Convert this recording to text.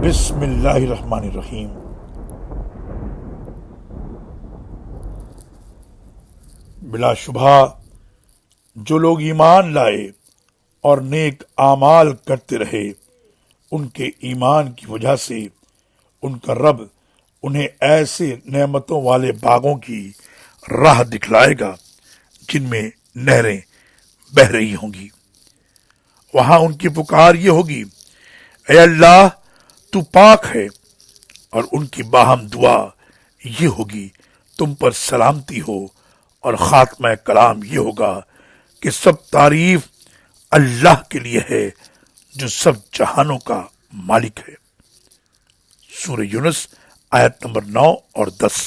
بسم اللہ الرحمن الرحیم۔ بلا شبہ جو لوگ ایمان لائے اور نیک اعمال کرتے رہے، ان کے ایمان کی وجہ سے ان کا رب انہیں ایسے نعمتوں والے باغوں کی راہ دکھلائے گا جن میں نہریں بہہ رہی ہوں گی۔ وہاں ان کی پکار یہ ہوگی، اے اللہ تو پاک ہے، اور ان کی باہم دعا یہ ہوگی، تم پر سلامتی ہو، اور خاتمہ کلام یہ ہوگا کہ سب تعریف اللہ کے لیے ہے جو سب جہانوں کا مالک ہے۔ سورہ یونس آیت نمبر 9 اور 10۔